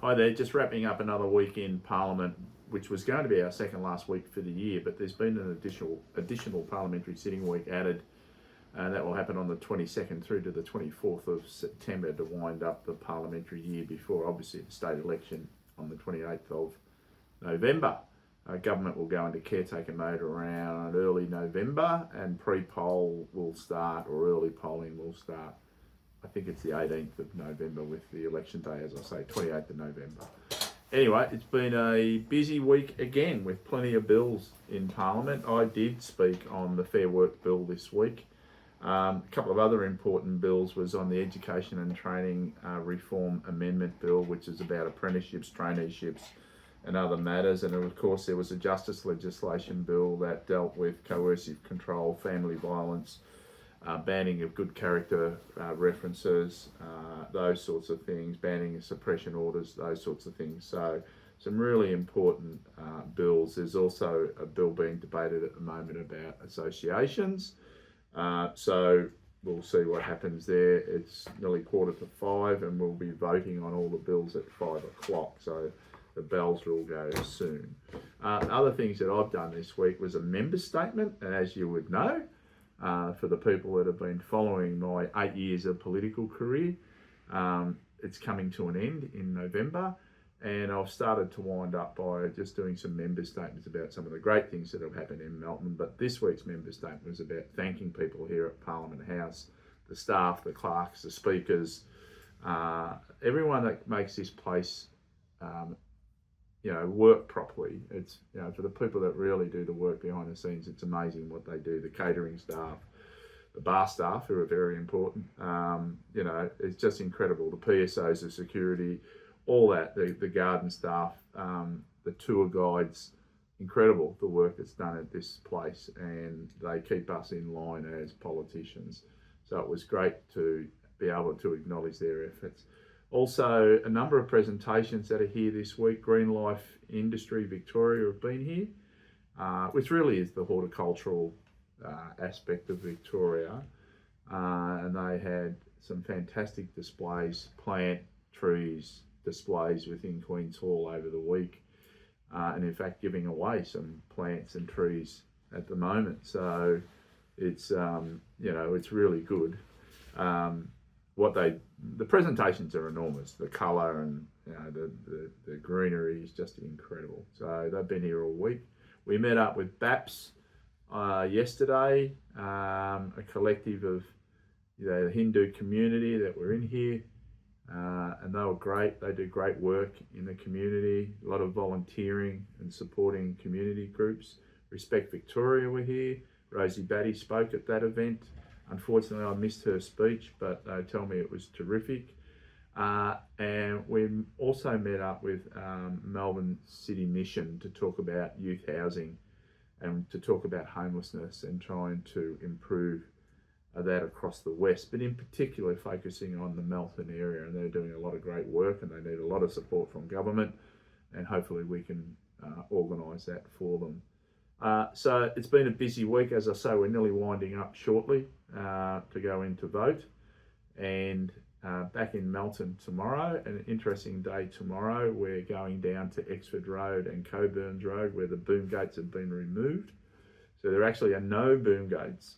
Hi there, just wrapping up another week in Parliament, which was going to be our second last week for the year, but there's been an additional parliamentary sitting week added, and that will happen on the 22nd through to the 24th of September to wind up the parliamentary year before, obviously, the state election on the 28th of November. Government will go into caretaker mode around early November, and pre-poll will start, or early polling will start. I think it's the 18th of November with the election day, as I say, 28th of November. Anyway, it's been a busy week again with plenty of bills in Parliament. I did speak on the Fair Work bill this week. A couple of other important bills was on the Education and Training Reform Amendment Bill, which is about apprenticeships, traineeships and other matters. And of course, there was a justice legislation bill that dealt with coercive control, family violence, banning of good character references, those sorts of things, banning of suppression orders, those sorts of things. So some really important bills. There's also a bill being debated at the moment about associations. So we'll see what happens there. It's nearly 4:45 and we'll be voting on all the bills at 5 o'clock. So the bells will go soon. Other things that I've done this week was a member statement, and as you would know, for the people that have been following my 8 years of political career, it's coming to an end in November, and I've started to wind up by just doing some member statements about some of the great things that have happened in Melton. But this week's member statement was about thanking people here at Parliament House, the staff, the clerks, the speakers, everyone that makes this place work properly. It's, for the people that really do the work behind the scenes, it's amazing what they do. The catering staff, the bar staff, who are very important. It's just incredible. The PSOs, the security, all that, the garden staff, the tour guides, incredible the work that's done at this place, and they keep us in line as politicians. So it was great to be able to acknowledge their efforts. Also, a number of presentations that are here this week. Green Life Industry Victoria have been here, which really is the horticultural aspect of Victoria. And they had some fantastic displays, plant, trees, displays within Queen's Hall over the week. And in fact, giving away some plants and trees at the moment. So it's, it's really good. The presentations are enormous. The colour and the greenery is just incredible. So they've been here all week. We met up with BAPS yesterday, a collective of the Hindu community that were in here, and they were great. They do great work in the community, a lot of volunteering and supporting community groups. Respect Victoria were here. Rosie Batty spoke at that event. Unfortunately, I missed her speech, but they tell me it was terrific. And we also met up with Melbourne City Mission to talk about youth housing and to talk about homelessness and trying to improve that across the West, but in particular focusing on the Melton area. And they're doing a lot of great work and they need a lot of support from government, and hopefully we can organise that for them. So it's been a busy week. As I say, we're nearly winding up shortly to go into vote, and back in Melton tomorrow. An interesting day tomorrow. We're going down to Exford Road and Coburns Road where the boom gates have been removed. So there actually are no boom gates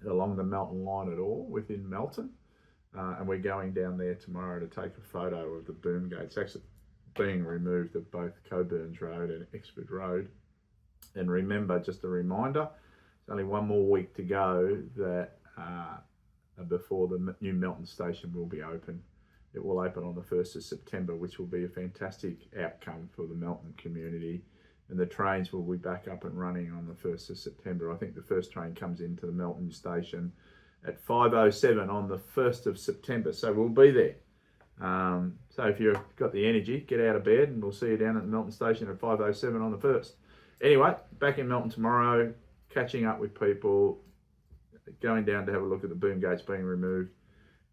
along the Melton line at all within Melton, and we're going down there tomorrow to take a photo of the boom gates actually being removed at both Coburns Road and Exford Road. And remember, just a reminder, it's only one more week to go that before the new Melton station will be open. It will open on the 1st of September, which will be a fantastic outcome for the Melton community. And the trains will be back up and running on the 1st of September. I think the first train comes into the Melton station at 5:07 on the 1st of September. So we'll be there. So if you've got the energy, get out of bed and we'll see you down at the Melton station at 5:07 on the 1st. Anyway, back in Melton tomorrow, catching up with people, going down to have a look at the boom gates being removed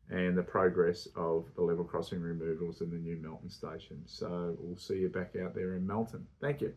and the progress of the level crossing removals in the new Melton station. So we'll see you back out there in Melton. Thank you.